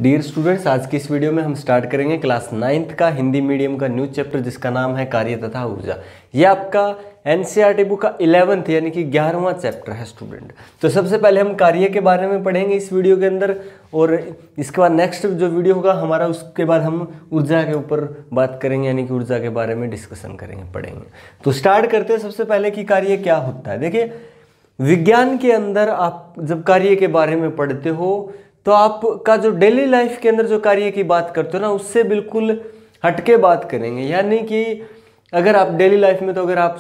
Dear students, आज की इस वीडियो में हम स्टार्ट करेंगे क्लास 9th का हिंदी मीडियम का न्यू चैप्टर जिसका नाम है कार्य तथा ऊर्जा। ये आपका एनसीईआरटी बुक का 11th यानी कि 11वां चैप्टर है स्टूडेंट। तो सबसे पहले हम कार्य के बारे में पढ़ेंगे इस वीडियो के अंदर, और इसके बाद नेक्स्ट जो वीडियो होगा हमारा उसके बाद हम ऊर्जा के ऊपर बात करेंगे, यानी कि ऊर्जा के बारे में डिस्कशन करेंगे, पढ़ेंगे। तो स्टार्ट करते हैं सबसे पहले कि कार्य क्या होता है। देखिए, विज्ञान के अंदर आप जब कार्य के बारे में पढ़ते हो तो आपका जो डेली लाइफ के अंदर जो कार्य की बात करते हो ना, उससे बिल्कुल हटके बात करेंगे। यानी कि अगर आप डेली लाइफ में, तो अगर आप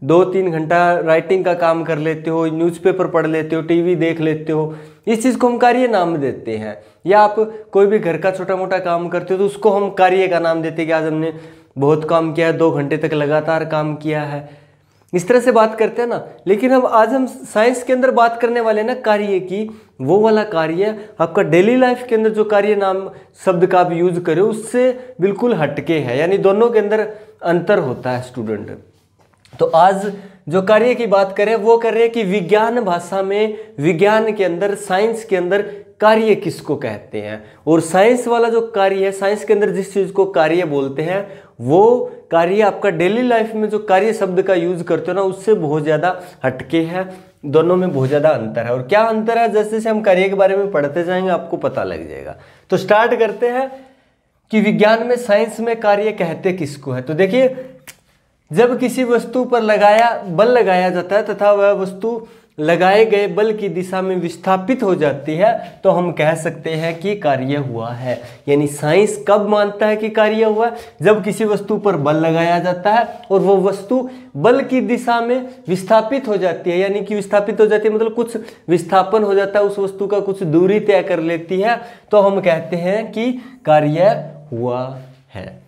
2-3 घंटा राइटिंग का काम कर लेते हो, न्यूज़पेपर पढ़ लेते हो, टीवी देख लेते हो, इस चीज़ को हम कार्य नाम देते हैं। या आप कोई भी घर का छोटा मोटा काम करते हो तो उसको हम कार्य का नाम देते हैं कि आज हमने बहुत काम किया है, 2 घंटे तक लगातार काम किया है, इस तरह से बात करते हैं ना। लेकिन आज हम साइंस के अंदर बात करने वाले ना कार्य की, वो वाला कार्य आपका डेली लाइफ के अंदर जो कार्य नाम शब्द का आप यूज करें उससे बिल्कुल हटके है, यानी दोनों के अंदर अंतर होता है स्टूडेंट। तो आज जो कार्य की बात करें वो कर रहे हैं कि विज्ञान भाषा में, विज्ञान के अंदर, साइंस के अंदर कार्य किसको कहते हैं। और साइंस वाला जो कार्य है, साइंस के अंदर जिस चीज़ को कार्य बोलते हैं, वो कार्य आपका डेली लाइफ में जो कार्य शब्द का यूज करते हो ना, उससे बहुत ज़्यादा हटके है। दोनों में बहुत ज़्यादा अंतर है। और क्या अंतर है, जैसे जैसे हम कार्य के बारे में पढ़ते जाएंगे आपको पता लग जाएगा। तो स्टार्ट करते हैं कि विज्ञान में, साइंस में कार्य कहते किसको है। तो देखिए, जब किसी वस्तु पर बल लगाया जाता है तथा वह वस्तु लगाए गए बल की दिशा में विस्थापित हो जाती है तो हम कह सकते हैं कि कार्य हुआ है। यानी साइंस कब मानता है कि कार्य हुआ? जब किसी वस्तु पर बल लगाया जाता है और वो वस्तु बल की दिशा में विस्थापित हो जाती है। यानी कि विस्थापित हो जाती है मतलब कुछ विस्थापन हो जाता है, उस वस्तु का कुछ दूरी तय कर लेती है, तो हम कहते हैं कि कार्य हुआ है।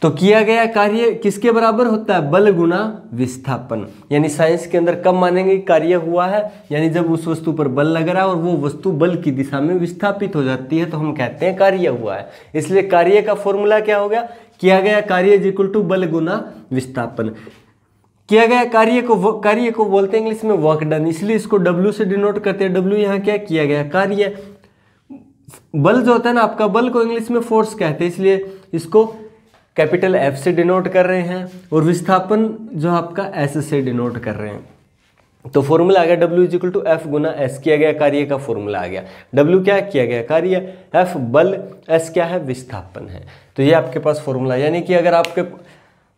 तो किया गया कार्य किसके बराबर होता है? बल गुना विस्थापन। यानी साइंस के अंदर कब मानेंगे कार्य हुआ है? यानी जब उस वस्तु पर बल लग रहा है और वो वस्तु बल की दिशा में विस्थापित हो जाती है तो हम कहते हैं कार्य हुआ है। इसलिए कार्य का फॉर्मूला क्या हो गया? किया गया कार्य इज इक्वल टू बल गुना विस्थापन। किया गया कार्य को बोलते हैं इंग्लिश में वर्क डन, इसलिए इसको W से डिनोट करते हैं। W यहाँ क्या किया गया कार्य। बल जो होता है ना आपका, बल को इंग्लिश में फोर्स कहते हैं, इसलिए इसको कैपिटल F से डिनोट कर रहे हैं, और विस्थापन जो आपका S से डिनोट कर रहे हैं। तो फॉर्मूला आ गया W is equal to F गुना S। किया गया कार्य का फॉर्मूला आ गया। W क्या किया गया कार्य, F बल, S क्या है विस्थापन है। तो ये आपके पास फॉर्मूला, यानी कि अगर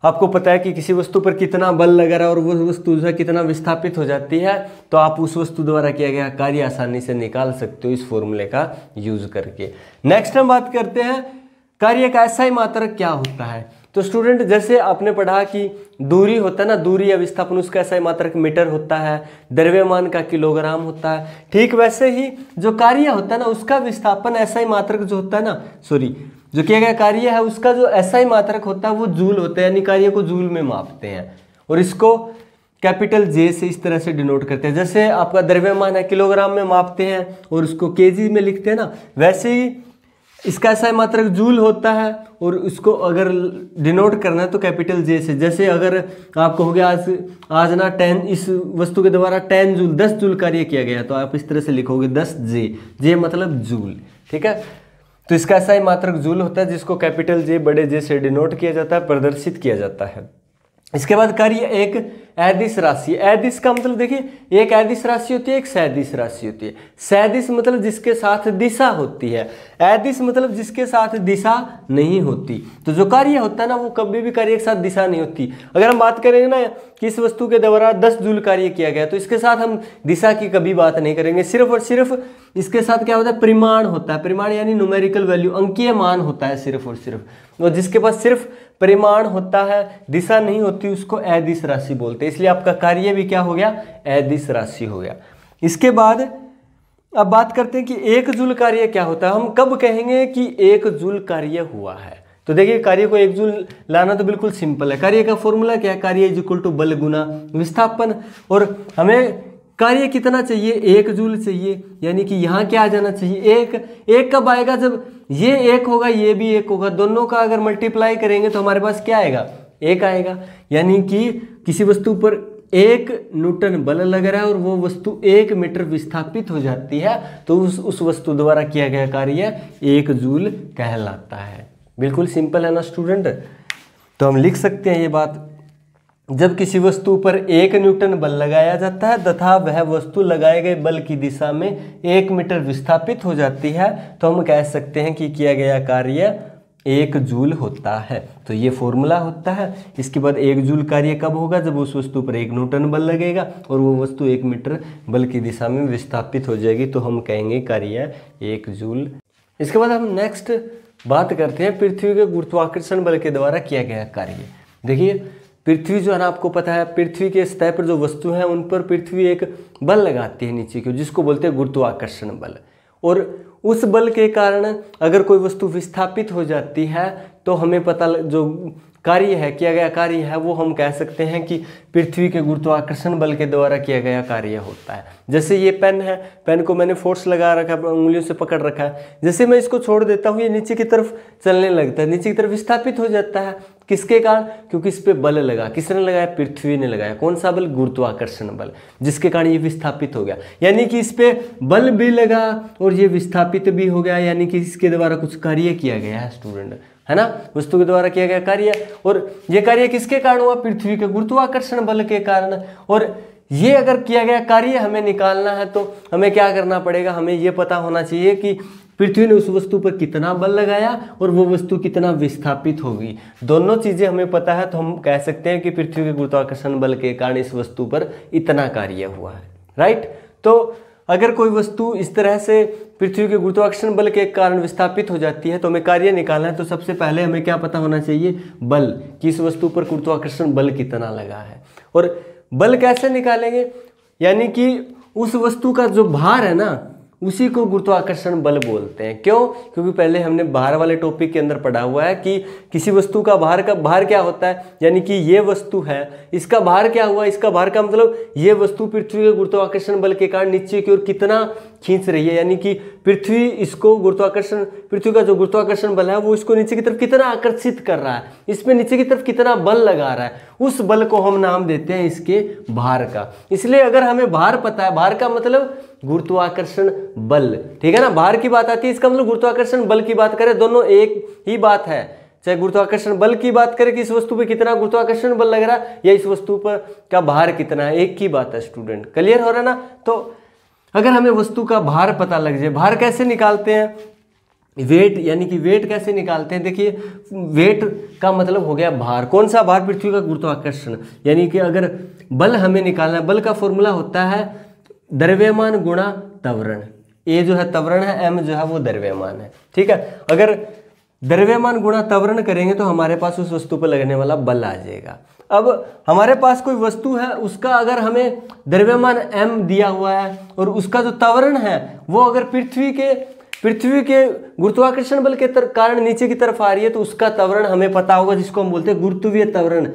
आपको पता है कि किसी वस्तु पर कितना बल लगा रहा है और वो वस्तु जो है कितना विस्थापित हो जाती है, तो आप उस वस्तु द्वारा किया गया कार्य आसानी से निकाल सकते हो इस फॉर्मूले का यूज करके। नेक्स्ट हम बात करते हैं कार्य का एसआई मात्रक क्या होता है। तो स्टूडेंट, जैसे आपने पढ़ा कि दूरी होता है ना, दूरी या विस्थापन, उसका एसआई मात्रक मीटर होता है, द्रव्यमान का किलोग्राम होता है। ठीक वैसे ही जो कार्य होता है ना, उसका विस्थापन एसआई मात्रक जो होता है ना, जो किया गया कार्य है उसका जो एसआई मात्रक होता है वो जूल होता है, यानी कार्य को जूल में मापते हैं और इसको कैपिटल J से इस तरह से डिनोट करते हैं। जैसे आपका द्रव्यमान है किलोग्राम में मापते हैं और उसको केजी में लिखते हैं ना, वैसे ही इसका एसआई मात्रक जूल होता है और उसको अगर डिनोट करना है तो कैपिटल J से। जैसे अगर आप कहोगे आज ना 10 इस वस्तु के द्वारा 10 जूल 10 जूल कार्य किया गया, तो आप इस तरह से लिखोगे 10 J मतलब जूल। ठीक है, तो इसका एसआई मात्रक जूल होता है जिसको कैपिटल J बड़े J से डिनोट किया जाता है, प्रदर्शित किया जाता है। इसके बाद कार्य एक अदिश राशि। अदिश का मतलब देखिए, एक अदिश राशि होती है, एक सदिश राशि होती है। सदिश मतलब जिसके साथ दिशा होती है, अदिश मतलब जिसके साथ दिशा नहीं होती। तो जो कार्य होता है ना, वो कभी भी कार्य के साथ दिशा नहीं होती। अगर हम बात करेंगे ना कि इस वस्तु के द्वारा 10 जूल कार्य किया गया, तो इसके साथ हम दिशा की कभी बात नहीं करेंगे। सिर्फ और सिर्फ इसके साथ क्या होता है, परिमाण होता है। परिमाण यानी न्यूमेरिकल वैल्यू, अंकीय मान होता है सिर्फ और सिर्फ। और जिसके पास सिर्फ परिमाण होता है, दिशा नहीं होती, उसको अदिश राशि बोलते हैं। इसलिए आपका कार्य भी क्या हो गया, अदिश राशि हो गया। इसके बाद अब बात करते हैं कि 1 जूल कार्य क्या होता है। हम कब कहेंगे कि 1 जूल कार्य हुआ है? तो देखिए, कार्य को 1 जूल लाना तो बिल्कुल सिंपल है। कार्य का फॉर्मूला क्या है, कार्य इज इक्वल टू बल गुना विस्थापन। और हमें कार्य कितना चाहिए, 1 जूल चाहिए, यानी कि यहाँ क्या आ जाना चाहिए, एक कब आएगा, जब ये 1 होगा ये भी 1 होगा, दोनों का अगर मल्टीप्लाई करेंगे तो हमारे पास क्या आएगा, 1 आएगा। यानी कि किसी वस्तु पर 1 न्यूटन बल लग रहा है और वो वस्तु 1 मीटर विस्थापित हो जाती है तो उस वस्तु द्वारा किया गया कार्य 1 जूल कहलाता है। बिल्कुल सिंपल है ना स्टूडेंट। तो हम लिख सकते हैं ये बात, जब किसी वस्तु पर 1 न्यूटन बल लगाया जाता है तथा वह वस्तु लगाए गए बल की दिशा में 1 मीटर विस्थापित हो जाती है तो हम कह सकते हैं कि किया गया कार्य 1 जूल होता है। तो ये फॉर्मूला होता है। इसके बाद 1 जूल कार्य कब होगा? जब उस वस्तु पर 1 न्यूटन बल लगेगा और वो वस्तु 1 मीटर बल की दिशा में विस्थापित हो जाएगी तो हम कहेंगे कार्य 1 जूल। इसके बाद हम नेक्स्ट बात करते हैं पृथ्वी के गुरुत्वाकर्षण बल के द्वारा किया गया कार्य। देखिए पृथ्वी जो है ना, आपको पता है पृथ्वी के सतह पर जो वस्तु है उन पर पृथ्वी एक बल लगाती है नीचे की, जिसको बोलते हैं गुरुत्वाकर्षण बल। और उस बल के कारण अगर कोई वस्तु विस्थापित हो जाती है तो हमें पता जो कार्य है, किया गया कार्य है, वो हम कह सकते हैं कि पृथ्वी के गुरुत्वाकर्षण बल के द्वारा किया गया कार्य होता है। जैसे ये पेन है, पेन को मैंने फोर्स लगा रखा है, उंगलियों से पकड़ रखा है, जैसे मैं इसको छोड़ देता हूँ ये नीचे की तरफ चलने लगता है, नीचे की तरफ विस्थापित हो जाता है। किसके कारण? क्योंकि इस पे बल लगा। किसने लगाया? पृथ्वी ने लगाया। कौन सा बल? गुरुत्वाकर्षण बल, जिसके कारण ये विस्थापित हो गया। यानी कि इस पे बल भी लगा और ये विस्थापित भी हो गया, यानी कि इसके द्वारा कुछ कार्य किया गया है स्टूडेंट, है ना, वस्तु के द्वारा किया गया कार्य। और ये कार्य किसके कारण हुआ? पृथ्वी के गुरुत्वाकर्षण बल के कारण। और ये अगर किया गया कार्य हमें निकालना है तो हमें क्या करना पड़ेगा? हमें ये पता होना चाहिए कि पृथ्वी ने उस वस्तु पर कितना बल लगाया और वो वस्तु कितना विस्थापित होगी। दोनों चीजें हमें पता है तो हम कह सकते हैं कि पृथ्वी के गुरुत्वाकर्षण बल के कारण इस वस्तु पर इतना कार्य हुआ है, राइट। तो अगर कोई वस्तु इस तरह से पृथ्वी के गुरुत्वाकर्षण बल के कारण विस्थापित हो जाती है तो हमें कार्य निकालना है, तो सबसे पहले हमें क्या पता होना चाहिए? बल, कि इस वस्तु पर गुरुत्वाकर्षण बल कितना लगा है। और बल कैसे निकालेंगे? यानी कि उस वस्तु का जो भार है ना, उसी को गुरुत्वाकर्षण बल बोलते हैं। क्यों? क्योंकि पहले हमने भार वाले टॉपिक के अंदर पढ़ा हुआ है कि किसी वस्तु का भार क्या होता है, यानी कि ये वस्तु है, इसका भार क्या हुआ? इसका भार का मतलब ये वस्तु पृथ्वी के गुरुत्वाकर्षण बल के कारण नीचे की ओर कितना खींच रही है, यानी कि पृथ्वी का जो गुरुत्वाकर्षण बल है वो इसको नीचे की तरफ कितना आकर्षित कर रहा है, इसमें नीचे की तरफ कितना बल लगा रहा है, उस बल को हम नाम देते हैं इसके भार का। इसलिए अगर हमें भार पता है, भार का मतलब गुरुत्वाकर्षण बल, ठीक है ना, भार की बात आती है, इसका मतलब गुरुत्वाकर्षण बल की बात करें, दोनों एक ही बात है। चाहे गुरुत्वाकर्षण बल की बात करें कि इस वस्तु पे कितना गुरुत्वाकर्षण बल लग रहा है या इस वस्तु पर का भार कितना है, एक ही बात है स्टूडेंट। क्लियर हो रहा है ना? तो अगर हमें वस्तु का भार पता लग जाए, भार कैसे निकालते हैं? वेट, यानी कि वेट कैसे निकालते हैं? देखिए वेट का मतलब हो गया भार। कौन सा भार? पृथ्वी का गुरुत्वाकर्षण। यानी कि अगर बल हमें निकालना है, बल का फॉर्मूला होता है द्रव्यमान गुणा त्वरण। ए जो है त्वरण है, एम जो है वो द्रव्यमान है, ठीक है। अगर द्रव्यमान गुणा त्वरण करेंगे तो हमारे पास उस वस्तु पर लगने वाला बल आ जाएगा। अब हमारे पास कोई वस्तु है, उसका अगर हमें द्रव्यमान m दिया हुआ है और उसका जो त्वरण है वो अगर पृथ्वी के गुरुत्वाकर्षण बल के कारण नीचे की तरफ आ रही है तो उसका त्वरण हमें पता होगा, जिसको हम बोलते हैं गुरुत्वीय त्वरण,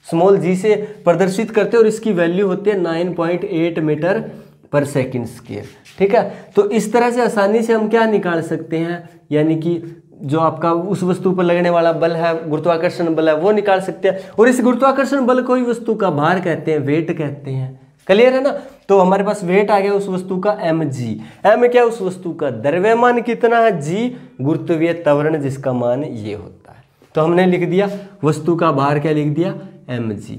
स्मॉल g से प्रदर्शित करते हैं और इसकी वैल्यू होती है 9.8 मीटर पर सेकंड स्क्वायर, ठीक है। तो इस तरह से आसानी से हम क्या निकाल सकते हैं, यानी कि जो आपका उस वस्तु पर लगने वाला बल है, गुरुत्वाकर्षण बल है, वो निकाल सकते हैं। और इस गुरुत्वाकर्षण बल को ही वस्तु का भार कहते हैं, वेट कहते हैं। क्लियर है ना? तो हमारे पास वेट आ गया उस वस्तु का mg। m क्या? उस वस्तु का द्रव्यमान कितना है, g गुरुत्वीय त्वरण, जिसका मान ये होता है। तो हमने लिख दिया वस्तु का भार, क्या लिख दिया? mg।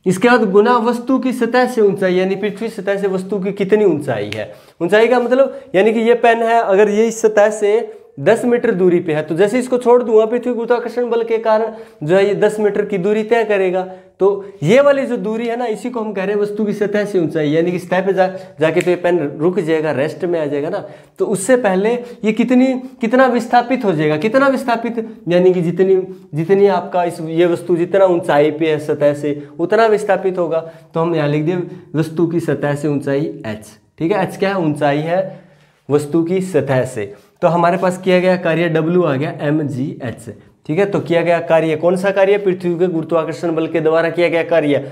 इसके बाद गुना वस्तु की सतह से ऊंचाई, यानी पृथ्वी सतह से वस्तु की कितनी ऊंचाई है। ऊंचाई का मतलब यानी कि ये पेन है, अगर ये इस सतह से 10 मीटर दूरी पे है तो जैसे इसको छोड़ दूंगा पृथ्वी गुरुत्वाकर्षण बल के कारण जो है ये 10 मीटर की दूरी तय करेगा। तो ये वाली जो दूरी है ना, इसी को हम कह रहे हैं वस्तु की सतह से ऊंचाई, यानी कि सतह पे जाके तो ये पेन रुक जाएगा, रेस्ट में आ जाएगा ना। तो उससे पहले ये कितना विस्थापित हो जाएगा, कितना विस्थापित, यानी कि जितनी आपका ये वस्तु जितना ऊंचाई पे है सतह से उतना विस्थापित होगा। तो हम यहाँ लिख दिए वस्तु की सतह से ऊंचाई h, ठीक है। h क्या है? ऊंचाई है वस्तु की सतह से। तो हमारे पास किया गया कार्य W आ गया mgh, ठीक है। तो किया गया कार्य कौन सा कार्य? पृथ्वी के गुरुत्वाकर्षण बल के द्वारा किया गया कार्य।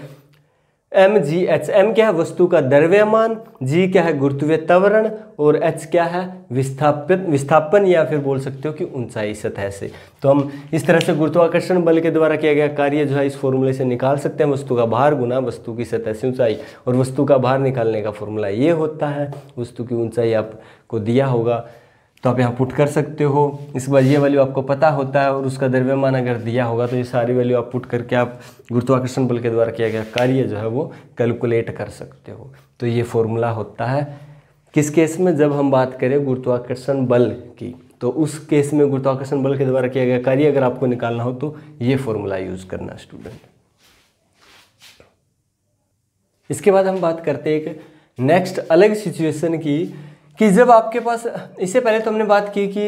mgh। m क्या है, वस्तु का द्रव्यमान, g क्या है, गुरुत्वीय त्वरण, और h क्या है, विस्थापन या फिर बोल सकते हो कि ऊंचाई सतह से। तो हम इस तरह से गुरुत्वाकर्षण बल के द्वारा किया गया कार्य जो है इस फॉर्मूले से निकाल सकते हैं। वस्तु का भार गुना वस्तु की सतह से ऊंचाई, और वस्तु का भार निकालने का फॉर्मूला ये होता है। वस्तु की ऊंचाई आपको दिया होगा तो आप यहाँ पुट कर सकते हो। इसके बाद ये वैल्यू आपको पता होता है, और उसका द्रव्यमान अगर दिया होगा तो ये सारी वैल्यू आप पुट करके आप गुरुत्वाकर्षण बल के द्वारा किया गया कार्य जो है वो कैलकुलेट कर सकते हो। तो ये फॉर्मूला होता है किस केस में, जब हम बात करें गुरुत्वाकर्षण बल की, तो उस केस में गुरुत्वाकर्षण बल के द्वारा किया गया कार्य अगर आपको निकालना हो तो ये फॉर्मूला यूज करना स्टूडेंट। इसके बाद हम बात करते हैं एक नेक्स्ट अलग सिचुएशन की, कि जब आपके पास, इससे पहले तो हमने बात की कि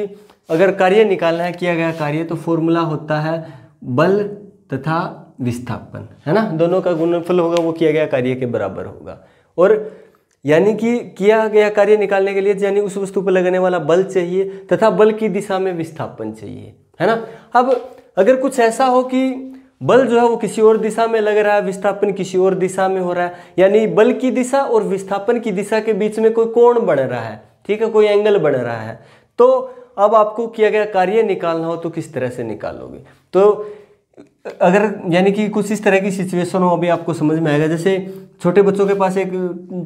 अगर कार्य निकालना है, किया गया कार्य, तो फॉर्मूला होता है बल तथा विस्थापन, है ना, दोनों का गुणनफल होगा वो किया गया कार्य के बराबर होगा। और यानी कि किया गया कार्य निकालने के लिए यानी उस वस्तु पर लगने वाला बल चाहिए तथा बल की दिशा में विस्थापन चाहिए, है ना। अब अगर कुछ ऐसा हो कि बल जो है वो किसी और दिशा में लग रहा है, विस्थापन किसी और दिशा में हो रहा है, यानी बल की दिशा और विस्थापन की दिशा के बीच में कोई कोण बन रहा है, ठीक है, कोई एंगल बन रहा है, तो अब आपको किया गया कार्य निकालना हो तो किस तरह से निकालोगे। तो अगर यानी कि कुछ इस तरह की सिचुएशन हो, अभी आपको समझ में आएगा। जैसे छोटे बच्चों के पास एक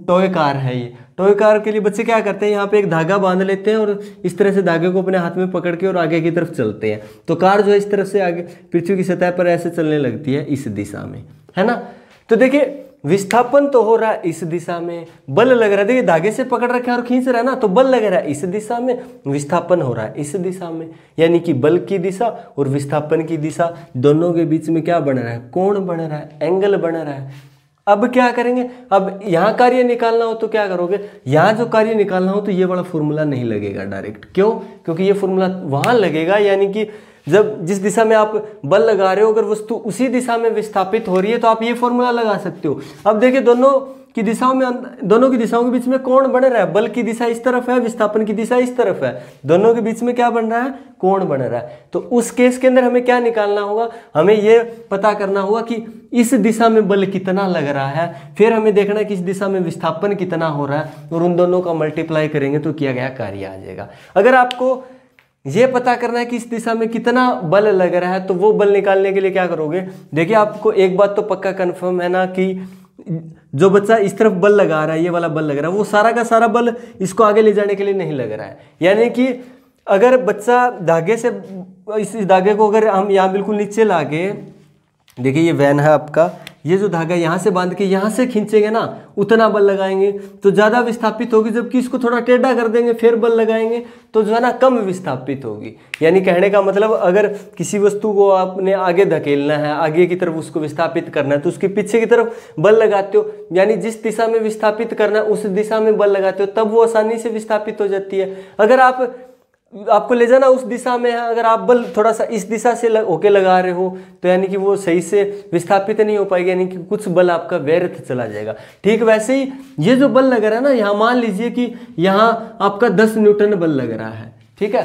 टॉय कार है, ये टॉय कार के लिए बच्चे क्या करते हैं, यहाँ पे एक धागा बांध लेते हैं और इस तरह से धागे को अपने हाथ में पकड़ के और आगे की तरफ चलते हैं, तो कार जो है इस तरफ से आगे पृथ्वी की सतह पर ऐसे चलने लगती है इस दिशा में, है ना। तो देखिए विस्थापन तो हो रहा है इस दिशा में, बल लग रहा है, देखिए धागे से पकड़ रखा है और खींच रहा है ना, तो बल लग रहा है इस दिशा में, विस्थापन हो रहा है इस दिशा में, यानी कि बल की दिशा और विस्थापन की दिशा दोनों के बीच में क्या बन रहा है, कोण बन रहा है, एंगल बन रहा है। अब क्या करेंगे, अब यहाँ कार्य निकालना हो तो क्या करोगे, यहाँ जो कार्य निकालना हो तो ये वाला फॉर्मूला नहीं लगेगा डायरेक्ट, क्यों, क्योंकि ये फॉर्मूला वहाँ लगेगा, यानी कि जब जिस दिशा में आप बल लगा रहे हो अगर वस्तु उसी दिशा में विस्थापित हो रही है तो आप ये फॉर्मूला लगा सकते हो। अब देखिए दोनों की दिशाओं के बीच में कोण बन रहा है, बल की दिशा इस तरफ है, विस्थापन की दिशा इस तरफ है, दोनों के बीच में क्या बन रहा है, कोण बन रहा है। तो उस केस के अंदर हमें क्या निकालना होगा, हमें ये पता करना होगा कि इस दिशा में बल कितना लग रहा है, फिर हमें देखना है कि इस दिशा में विस्थापन कितना हो रहा है, और उन दोनों का मल्टीप्लाई करेंगे तो किया गया कार्य आ जाएगा। अगर आपको ये पता करना है कि इस दिशा में कितना बल लग रहा है तो वो बल निकालने के लिए क्या करोगे, देखिए आपको एक बात तो पक्का कंफर्म है ना कि जो बच्चा इस तरफ बल लगा रहा है, ये वाला बल लग रहा है, वो सारा का सारा बल इसको आगे ले जाने के लिए नहीं लग रहा है। यानी कि अगर बच्चा धागे से, इस धागे को अगर हम यहाँ बिल्कुल नीचे लाके, देखिए ये वैन है आपका, ये जो धागा यहाँ से बांध के यहाँ से खींचेंगे ना, उतना बल लगाएंगे तो ज़्यादा विस्थापित होगी, जबकि इसको थोड़ा टेढ़ा कर देंगे फिर बल लगाएंगे तो जो है ना कम विस्थापित होगी। यानी कहने का मतलब अगर किसी वस्तु को आपने आगे धकेलना है, आगे की तरफ उसको विस्थापित करना है, तो उसके पीछे की तरफ बल लगाते हो, यानी जिस दिशा में विस्थापित करना है उस दिशा में बल लगाते हो, तब वो आसानी से विस्थापित हो जाती है। अगर आपको ले जाना उस दिशा में है, अगर आप बल थोड़ा सा इस दिशा से होके लगा रहे हो तो यानी कि वो सही से विस्थापित नहीं हो पाएगी, यानी कि कुछ बल आपका व्यर्थ चला जाएगा। ठीक वैसे ही ये जो बल लग रहा है ना, यहाँ मान लीजिए कि यहाँ आपका 10 न्यूटन बल लग रहा है, ठीक है,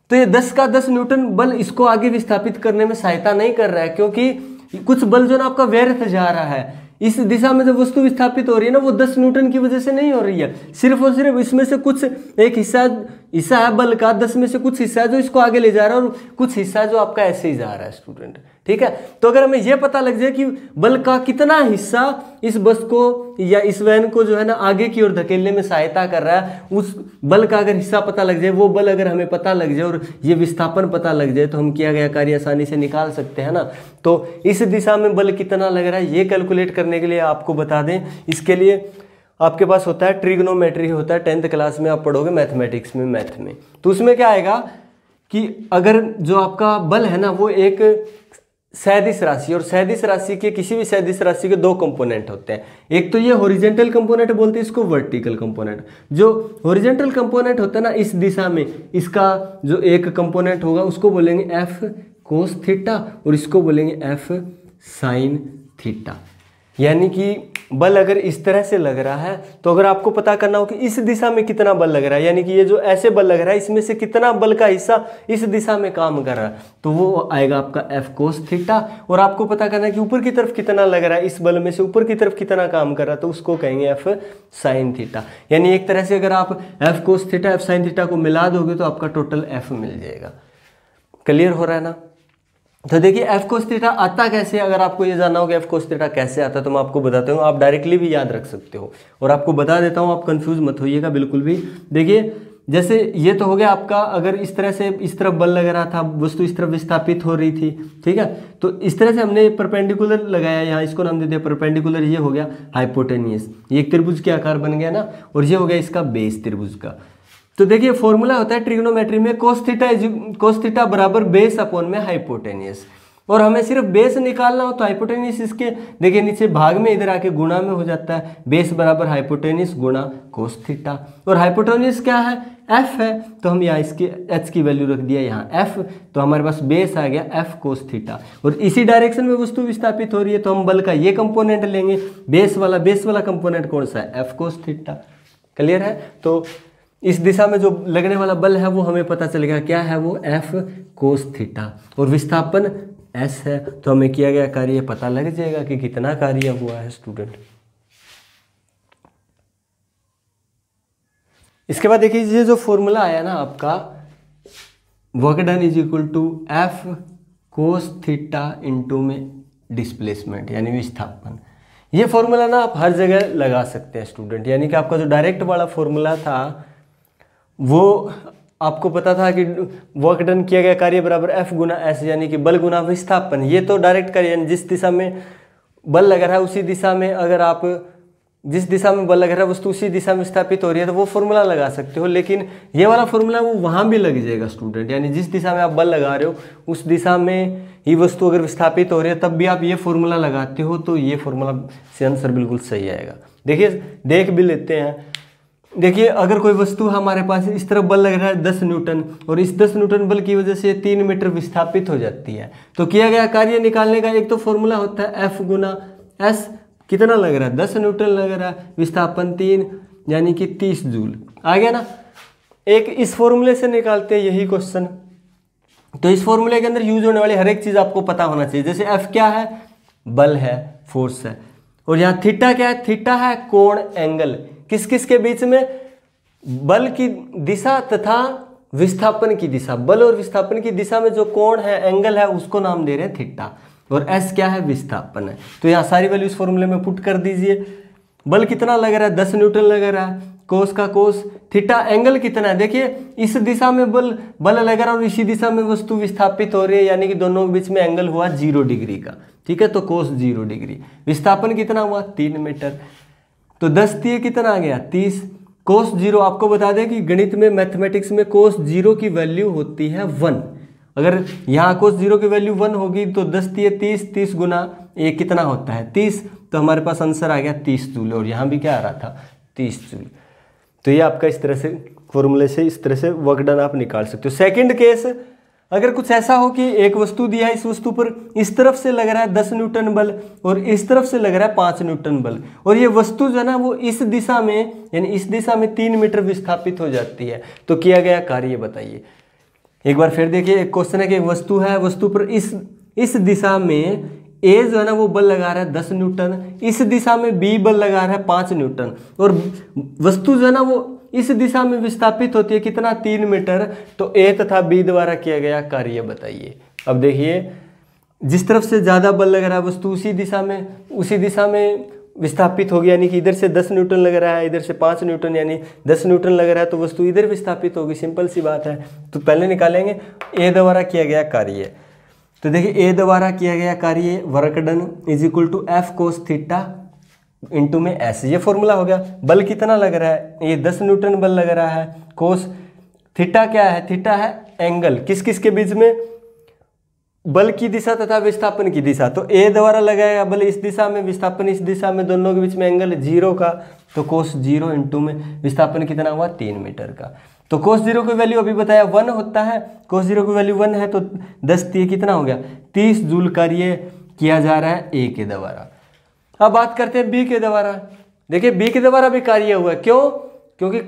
तो ये 10 का 10 न्यूटन बल इसको आगे विस्थापित करने में सहायता नहीं कर रहा है, क्योंकि कुछ बल जो ना आपका व्यर्थ जा रहा है। इस दिशा में जब वस्तु विस्थापित हो रही है ना, वो 10 न्यूटन की वजह से नहीं हो रही है, सिर्फ और सिर्फ इसमें से कुछ एक हिस्सा है बल का, 10 में से कुछ हिस्सा है जो इसको आगे ले जा रहा है और कुछ हिस्सा जो आपका ऐसे ही जा रहा है स्टूडेंट, ठीक है। तो अगर हमें यह पता लग जाए कि बल का कितना हिस्सा इस बस को या इस वैन को जो है ना आगे की ओर धकेलने में सहायता कर रहा है, उस बल का अगर हिस्सा पता लग जाए, वो बल अगर हमें पता लग जाए और ये विस्थापन पता लग जाए, तो हम किया गया कार्य आसानी से निकाल सकते हैं ना। तो इस दिशा में बल कितना लग रहा है ये कैलकुलेट करने के लिए आपको बता दें, इसके लिए आपके पास होता है ट्रिग्नोमेट्री होता है, 10th क्लास में आप पढ़ोगे मैथमेटिक्स में, मैथ में। तो उसमें क्या आएगा कि अगर जो आपका बल है ना वो एक सदिश राशि, और सदिश राशि के किसी भी सदिश राशि के 2 कंपोनेंट होते हैं, एक तो ये हॉरिजॉन्टल कंपोनेंट बोलते हैं इसको, वर्टिकल कंपोनेंट। जो हॉरिजॉन्टल कंपोनेंट होता है ना इस दिशा में, इसका जो एक कंपोनेंट होगा उसको बोलेंगे एफ कोस थीटा और इसको बोलेंगे एफ साइन थीटा। यानी कि बल अगर इस तरह से लग रहा है तो अगर आपको पता करना हो कि इस दिशा में कितना बल लग रहा है, यानी कि ये जो ऐसे बल लग रहा है इसमें से कितना बल का हिस्सा इस दिशा में काम कर रहा है, तो वो आएगा आपका F cos थीटा। और आपको पता करना है कि ऊपर की तरफ कितना लग रहा है, इस बल में से ऊपर की तरफ कितना काम कर रहा है, तो उसको कहेंगे F sin थीटा। यानी एक तरह से अगर आप F cos theta F sin theta को मिला दोगे तो आपका टोटल F मिल जाएगा। क्लियर हो रहा है ना। तो देखिए F cos थीटा आता कैसे है, अगर आपको ये जानना हो कि F cos थीटा कैसे आता है तो मैं आपको बताता हूँ, आप डायरेक्टली भी याद रख सकते हो और आपको बता देता हूँ, आप कंफ्यूज मत होइएगा बिल्कुल भी। देखिए जैसे ये तो हो गया आपका, अगर इस तरह से इस तरफ बल लग रहा था, वस्तु इस तरफ विस्थापित हो रही थी, ठीक है, तो इस तरह से हमने परपेंडिकुलर लगाया, यहाँ इसको नाम दे दिया परपेंडिकुलर, ये हो गया हाइपोटेनियस, ये एक त्रिभुज के आकार बन गया ना, और ये हो गया इसका बेस त्रिभुज का। तो देखिए फॉर्मूला होता है ट्रिग्नोमेट्री में cos थीटा बराबर बेस अपॉन में हाइपोटेनियस, और हमें सिर्फ बेस निकालना हो तो हाइपोटेनियस इसके देखिए नीचे भाग में इधर आके गुणा में हो जाता है, बेस बराबर हाइपोटेनियस गुणा cos थीटा। और हाइपोटेनियस क्या है, f है, तो हम यहाँ इसके h की वैल्यू रख दिया यहाँ f, तो हमारे पास बेस आ गया F cos थीटा। और इसी डायरेक्शन में वस्तु विस्थापित हो रही है तो हम बल का ये कंपोनेंट लेंगे, बेस वाला कंपोनेंट कौन सा है, F cos थीटा। क्लियर है। तो इस दिशा में जो लगने वाला बल है वो हमें पता चलेगा क्या है, वो F cos थीटा, और विस्थापन S है, तो हमें किया गया कार्य पता लग जाएगा कि कितना कार्य हुआ है स्टूडेंट। इसके बाद देखिए ये जो फॉर्मूला आया ना आपका, work done is equal to F cos theta into में डिस्प्लेसमेंट यानी विस्थापन। ये फॉर्मूला ना आप हर जगह लगा सकते हैं स्टूडेंट, यानी कि आपका जो डायरेक्ट वाला फॉर्मूला था वो आपको पता था कि वर्क डन किया गया कार्य बराबर F गुना S, यानी कि बल गुना विस्थापन। ये तो डायरेक्ट कार्य, यानी जिस दिशा में बल लग रहा है उसी दिशा में, अगर आप जिस दिशा में बल लग रहा है वस्तु उसी दिशा में विस्थापित हो रही है तो वो फॉर्मूला लगा सकते हो। लेकिन ये वाला फॉर्मूला वो वहाँ भी लग जाएगा स्टूडेंट, यानी जिस दिशा में आप बल लगा रहे हो उस दिशा में ही वस्तु अगर विस्थापित हो रही है तब भी आप ये फॉर्मूला लगाते हो, तो ये फॉर्मूला से आंसर बिल्कुल सही आएगा। देखिए देख भी लेते हैं। देखिए अगर कोई वस्तु हमारे पास इस तरफ बल लग रहा है 10 न्यूटन, और इस 10 न्यूटन बल की वजह से 3 मीटर विस्थापित हो जाती है, तो किया गया कार्य निकालने का एक तो फॉर्मूला होता है F गुना S, कितना लग रहा है 10 न्यूटन लग रहा है, विस्थापन 3 यानी कि 30 जूल आ गया ना। एक इस फॉर्मूले से निकालते हैं यही क्वेश्चन, तो इस फॉर्मूले के अंदर यूज होने वाली हर एक चीज आपको पता होना चाहिए। जैसे F क्या है, बल है, फोर्स है, और यहाँ थीटा क्या है, थीटा है कोण, एंगल, किस किस के बीच में, बल की दिशा तथा विस्थापन की दिशा। बल और विस्थापन की दिशा में जो कोण है, एंगल है, उसको नाम दे रहे हैं थीटा, और S क्या है, विस्थापन है। तो यहाँ सारी वैल्यू इस फॉर्मूले में पुट कर दीजिए। बल कितना लग रहा है, 10 न्यूटन लग रहा है, कोस का कोस, थीटा एंगल कितना है, देखिए इस दिशा में बल लग रहा है और इसी दिशा में वस्तु विस्थापित हो रही है, यानी कि दोनों के बीच में एंगल हुआ 0 डिग्री का, ठीक है, तो कोस 0 डिग्री। विस्थापन कितना हुआ, 3 मीटर, तो 10 3 कितना आ गया, 30। कोस 0 आपको बता दें कि गणित में, मैथमेटिक्स में कोस 0 की वैल्यू होती है 1। अगर यहाँ कोस 0 की वैल्यू 1 होगी तो 10 3 30, 30 गुना 1 कितना होता है 30, तो हमारे पास आंसर आ गया 30 जूल, और यहाँ भी क्या आ रहा था 30 जूल। तो ये आपका इस तरह से फॉर्मूले से इस तरह से वर्क डन आप निकाल सकते हो। सेकंड केस, अगर कुछ ऐसा हो कि एक वस्तु दिया है, इस वस्तु पर इस तरफ से लग रहा है 10 न्यूटन बल और इस तरफ से लग रहा है 5 न्यूटन बल, और ये वस्तु जो है ना वो इस दिशा में, यानी इस दिशा में 3 मीटर विस्थापित हो जाती है, तो किया गया कार्य बताइए। एक बार फिर देखिए, एक क्वेश्चन है कि एक वस्तु है, वस्तु पर इस दिशा में A जो है ना वो बल लगा रहा है 10 न्यूटन, इस दिशा में B बल लगा रहा है 5 न्यूटन, और वस्तु जो है ना वो इस दिशा में विस्थापित होती है कितना, 3 मीटर, तो A तथा B द्वारा किया गया कार्य बताइए। अब देखिए जिस तरफ से ज़्यादा बल लग रहा है वस्तु उसी दिशा में विस्थापित होगी, यानी कि इधर से 10 न्यूटन लग रहा है, इधर से 5 न्यूटन, यानी 10 न्यूटन लग रहा है तो वस्तु इधर विस्थापित होगी, सिंपल सी बात है। तो पहले निकालेंगे A द्वारा किया गया कार्य। तो देखिए A द्वारा किया गया कार्य work done is equal to F cos theta into में S, ये फॉर्मूला हो गया। बल कितना लग रहा है, ये 10 न्यूटन बल लग रहा है, कोस थीटा क्या है, थीटा है एंगल, किस किस के बीच में, बल की दिशा तथा विस्थापन की दिशा। तो A द्वारा लगाएगा बल इस दिशा में, विस्थापन इस दिशा में, दोनों के बीच में एंगल 0 का, तो कोस 0 इंटू में विस्थापन कितना हुआ 3 मीटर का। तो कोस 0 की वैल्यू अभी बताया 1 होता है, कोस 0 की वैल्यू 1 है, तो 10 3 कितना हो गया 30 जूल कार्य किया जा रहा है A के द्वारा। अब बात करते हैं बी के द्वारा। देखिए बी के द्वारा भी कार्य हुआ, क्यों? क्योंकि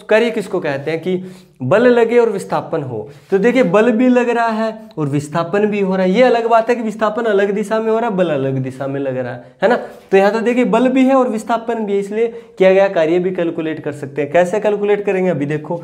कार्य किसको कहते हैं कि बल लगे और विस्थापन हो। तो देखिए बल भी लग रहा है और विस्थापन भी हो रहा है। ये अलग बात है कि विस्थापन अलग दिशा में हो रहा है, बल अलग दिशा में लग रहा है ना। तो यहाँ तो देखिए बल भी है और विस्थापन भी है, इसलिए किया गया कार्य भी कैलकुलेट कर सकते हैं। कैसे कैलकुलेट करेंगे? अभी देखो,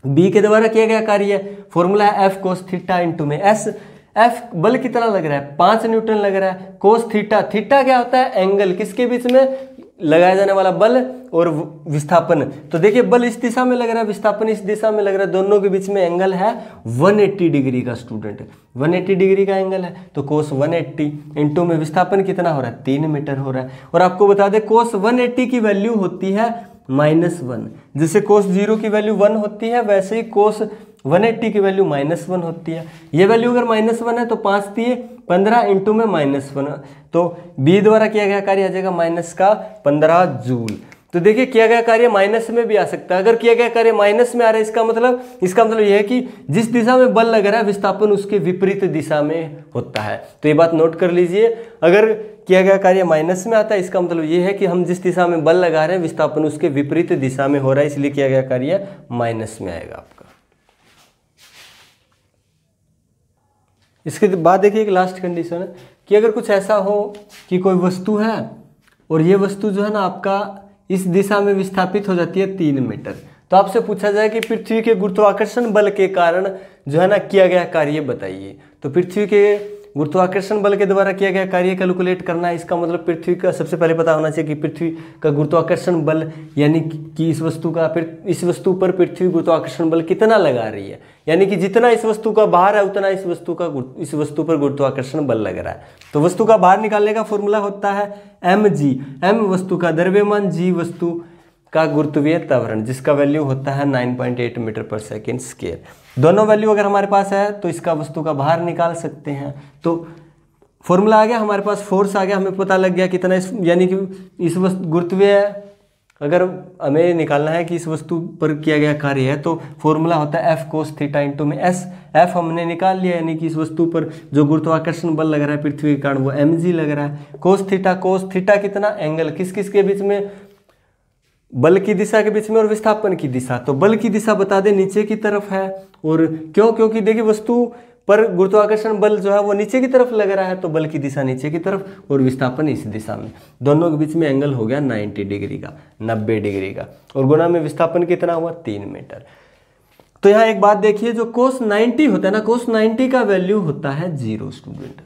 बी के द्वारा किया गया कार्य फॉर्मूला है एफ कोस थीटा इंटू में एस। एफ बल कितना लग रहा है? 5 न्यूटन लग रहा है। कोस थीटा, थीटा क्या होता है? एंगल, किसके बीच में लगाया जाने वाला बल और विस्थापन। तो देखिए बल इस दिशा में लग रहा है, विस्थापन इस दिशा में लग रहा है, दोनों के बीच में एंगल है 180 डिग्री का स्टूडेंट, 180 डिग्री का एंगल है। तो कोस 180 इंटू में विस्थापन कितना हो रहा है? 3 मीटर हो रहा है। और आपको बता दें कोस 180 की वैल्यू होती है -1। जैसे कोस 0 की वैल्यू 1 होती है, वैसे ही कोस 180 की वैल्यू -1 होती है। ये वैल्यू अगर -1 है तो 5 दिए 15 इंटू में -1, तो बी द्वारा किया गया कार्य आ जाएगा -15 जूल। तो देखिए किया गया कार्य माइनस में भी आ सकता है। अगर किया गया कार्य माइनस में आ रहा है, इसका मतलब यह है कि जिस दिशा में बल लग रहा है विस्थापन उसके विपरीत दिशा में होता है। तो ये बात नोट कर लीजिए, अगर किया गया कार्य माइनस में आता है, इसका मतलब ये है कि हम जिस दिशा में बल लगा रहे हैं विस्थापन उसके विपरीत दिशा में हो रहा है, इसलिए किया गया कार्य माइनस में आएगा आपका। इसके बाद देखिए एक लास्ट कंडीशन है कि अगर कुछ ऐसा हो कि कोई वस्तु है और ये वस्तु जो है ना आपका इस दिशा में विस्थापित हो जाती है 3 मीटर, तो आपसे पूछा जाए कि पृथ्वी के गुरुत्वाकर्षण बल के कारण जो है ना किया गया कार्य बताइए। तो पृथ्वी के गुरुत्वाकर्षण बल के द्वारा किया गया कार्य कैलकुलेट करना है। इसका मतलब पृथ्वी का सबसे पहले पता होना चाहिए कि पृथ्वी का गुरुत्वाकर्षण बल यानी कि इस वस्तु पर पृथ्वी गुरुत्वाकर्षण बल कितना लगा रही है, यानी कि जितना इस वस्तु का भार है उतना इस वस्तु पर गुरुत्वाकर्षण बल लग रहा है। तो वस्तु का भार निकालने का फॉर्मूला होता है mg, m वस्तु का द्रव्यमान, g वस्तु का गुरुत्वीय त्वरण, जिसका वैल्यू होता है 9.8 मीटर पर सेकेंड स्क्वायर। दोनों वैल्यू अगर हमारे पास है तो इसका वस्तु का भार निकाल सकते हैं। तो फॉर्मूला आ गया हमारे पास, फोर्स आ गया, हमें पता लग गया कितना यानी कि इस वस्तु गुरुत्वीय अगर हमें निकालना है कि इस वस्तु पर किया गया कार्य है तो फॉर्मूला होता है एफ कोस थीटा इंटू में एस। एफ हमने निकाल लिया, यानी कि इस वस्तु पर जो गुरुत्वाकर्षण बल लग रहा है पृथ्वी के कारण वो mg लग रहा है। कोस थीटा कितना? एंगल, किस किस के बीच में? बल की दिशा के बीच में और विस्थापन की दिशा। तो बल की दिशा बता दें नीचे की तरफ है, और क्यों? क्योंकि देखिए वस्तु पर गुरुत्वाकर्षण बल जो है वो नीचे की तरफ लग रहा है, तो बल की दिशा नीचे की तरफ और विस्थापन इस दिशा में। दोनों के बीच में एंगल हो गया 90 डिग्री का, 90 डिग्री का, और गुना में विस्थापन कितना हुआ? 3 मीटर। तो यहाँ एक बात देखिए, जो कोस 90 होता है ना, कोस 90 का वैल्यू होता है 0 स्टूडेंट।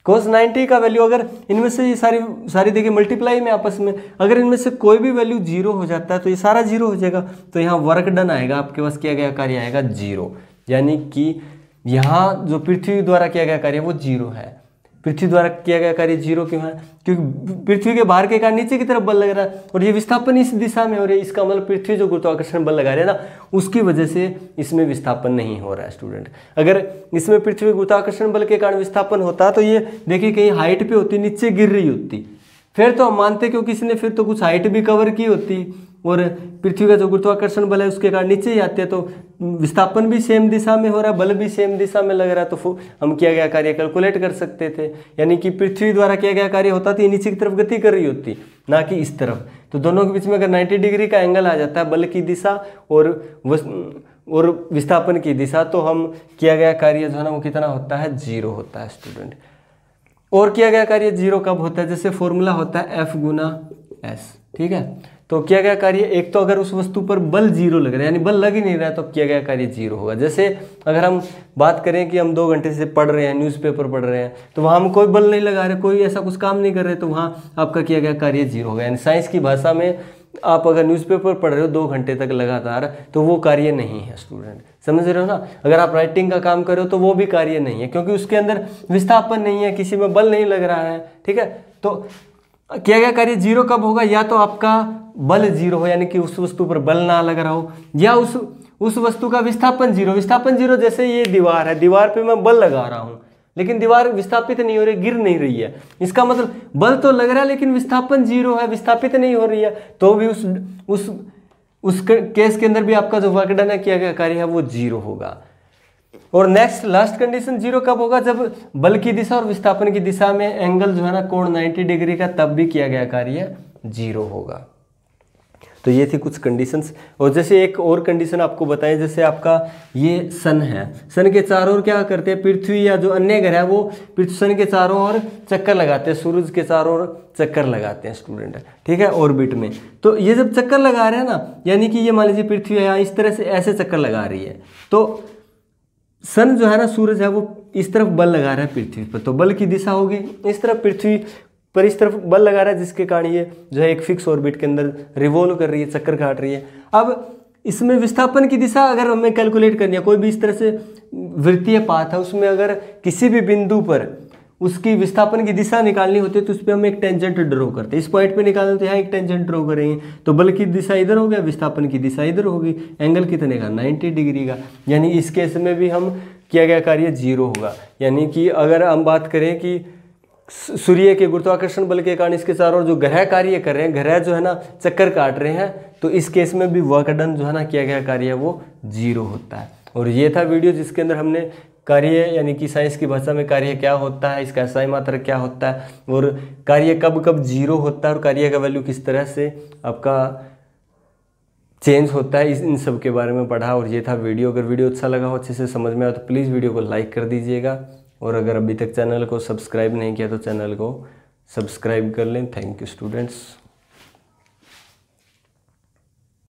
कोस 90 का वैल्यू अगर इनमें से ये सारी देखिए मल्टीप्लाई में आपस में, अगर इनमें से कोई भी वैल्यू 0 हो जाता है तो ये सारा 0 हो जाएगा। तो यहाँ वर्क डन आएगा, आपके पास किया गया कार्य आएगा 0, यानी कि यहाँ जो पृथ्वी द्वारा किया गया कार्य वो 0 है। पृथ्वी द्वारा किया गया कार्य 0 क्यों है? क्योंकि पृथ्वी के भार के कारण नीचे की तरफ बल लग रहा है और ये विस्थापन इस दिशा में हो रही है। इसका मतलब पृथ्वी जो गुरुत्वाकर्षण बल लगा रहे हैं ना, उसकी वजह से इसमें विस्थापन नहीं हो रहा है स्टूडेंट। अगर इसमें पृथ्वी गुरुत्वाकर्षण बल के कारण विस्थापन होता तो ये देखिए कहीं हाइट पे होती, नीचे गिर रही होती, फिर तो हम मानते क्योंकि इसने फिर तो कुछ हाइट भी कवर की होती, और पृथ्वी का जो गुरुत्वाकर्षण बल है उसके कारण नीचे ही आते हैं, तो विस्थापन भी सेम दिशा में हो रहा है, बल भी सेम दिशा में लग रहा है, तो हम किया गया कार्य कैलकुलेट कर सकते थे। यानी कि पृथ्वी द्वारा किया गया कार्य होता तो ये नीचे की तरफ गति कर रही होती, ना कि इस तरफ। तो दोनों के बीच में अगर 90 डिग्री का एंगल आ जाता है, बल की दिशा और विस्थापन की दिशा, तो हम किया गया कार्य जो है ना वो कितना होता है? 0 होता है स्टूडेंट। और किया गया कार्य 0 कब होता है? जैसे फॉर्मूला होता है F गुना S, ठीक है। तो किया गया कार्य, एक तो अगर उस वस्तु पर बल 0 लग रहा है, यानी बल लग ही नहीं रहा है, तो किया गया कार्य 0 होगा। जैसे अगर हम बात करें कि हम 2 घंटे से पढ़ रहे हैं, न्यूज़पेपर पढ़ रहे हैं, तो वहाँ हम कोई बल नहीं लगा रहे, कोई ऐसा कुछ काम नहीं कर रहे, तो वहाँ आपका किया गया कार्य 0 होगा। यानी साइंस की भाषा में आप अगर न्यूज़पेपर पढ़ रहे हो 2 घंटे तक लगातार, तो वो कार्य नहीं है स्टूडेंट, समझ रहे हो ना। अगर आप राइटिंग का काम कर रहे हो तो वो भी कार्य नहीं है, क्योंकि उसके अंदर विस्थापन नहीं है, किसी में बल नहीं लग रहा है, ठीक है। तो किया गया कार्य 0 कब होगा? या तो आपका बल 0 हो, यानी कि उस वस्तु पर बल ना लग रहा हो, या उस वस्तु का विस्थापन 0। विस्थापन 0 जैसे ये दीवार है, दीवार पे मैं बल लगा रहा हूँ लेकिन दीवार विस्थापित नहीं हो रही, गिर नहीं रही है। इसका मतलब बल तो लग रहा है लेकिन विस्थापन 0 है, विस्थापित नहीं हो रही है, तो भी उस केस के अंदर भी आपका जो वर्क डन है किया गया कार्य है वो 0 होगा। और नेक्स्ट लास्ट कंडीशन जीरो कब होगा, जब बल की दिशा और विस्थापन की दिशा में एंगल जो है ना कोण 90 डिग्री का, तब भी किया गया कार्य जीरो होगा। तो ये थी कुछ कंडीशंस। और जैसे एक और कंडीशन आपको बताएं, जैसे आपका ये सन है, सन के चारों ओर क्या करते हैं, पृथ्वी या जो अन्य ग्रह है वो पृथ्वी सन के चारों ओर चक्कर लगाते हैं, सूरज के चारों ओर चक्कर लगाते हैं स्टूडेंट, ठीक है, ऑर्बिट में। तो ये जब चक्कर लगा रहे हैं ना, यानी कि ये मान लीजिए पृथ्वी यहाँ इस तरह से ऐसे चक्कर लगा रही है, तो सन जो है ना, सूरज है, वो इस तरफ बल लगा रहा है पृथ्वी पर, तो बल की दिशा होगी इस तरफ, पृथ्वी पर इस तरफ बल लगा रहा है, जिसके कारण ये जो है एक फिक्स ऑर्बिट के अंदर रिवॉल्व कर रही है, चक्कर काट रही है। अब इसमें विस्थापन की दिशा अगर हमें कैलकुलेट करनी है, कोई भी इस तरह से वृत्तीय पाथ है, उसमें अगर किसी भी बिंदु पर उसकी विस्थापन की दिशा निकालनी होती है, तो उस पर हम एक टेंजेंट ड्रॉ करते हैं। इस पॉइंट पे निकालना तो यहाँ एक टेंजेंट ड्रॉ करेंगे, तो बल की दिशा इधर हो गया, विस्थापन की दिशा इधर होगी, एंगल कितने का, 90 डिग्री का। यानी इस केस में भी हम किया गया कार्य जीरो होगा। यानी कि अगर हम बात करें कि सूर्य के गुरुत्वाकर्षण बल के कारण इसके चारों ओर जो ग्रह कार्य कर रहे हैं, ग्रह जो है ना चक्कर काट रहे हैं, तो इस केस में भी वर्क डन जो है ना किया गया कार्य वो जीरो होता है। और ये था वीडियो जिसके अंदर हमने कार्य यानी कि साइंस की भाषा में कार्य क्या होता है, इसका SI मात्रक क्या होता है, और कार्य कब कब जीरो होता है, और कार्य का वैल्यू किस तरह से आपका चेंज होता है, इन सब के बारे में पढ़ा। और ये था वीडियो। अगर वीडियो अच्छा लगा हो, अच्छे से समझ में आए, तो प्लीज़ वीडियो को लाइक कर दीजिएगा, और अगर अभी तक चैनल को सब्सक्राइब नहीं किया तो चैनल को सब्सक्राइब कर लें। Thank you students.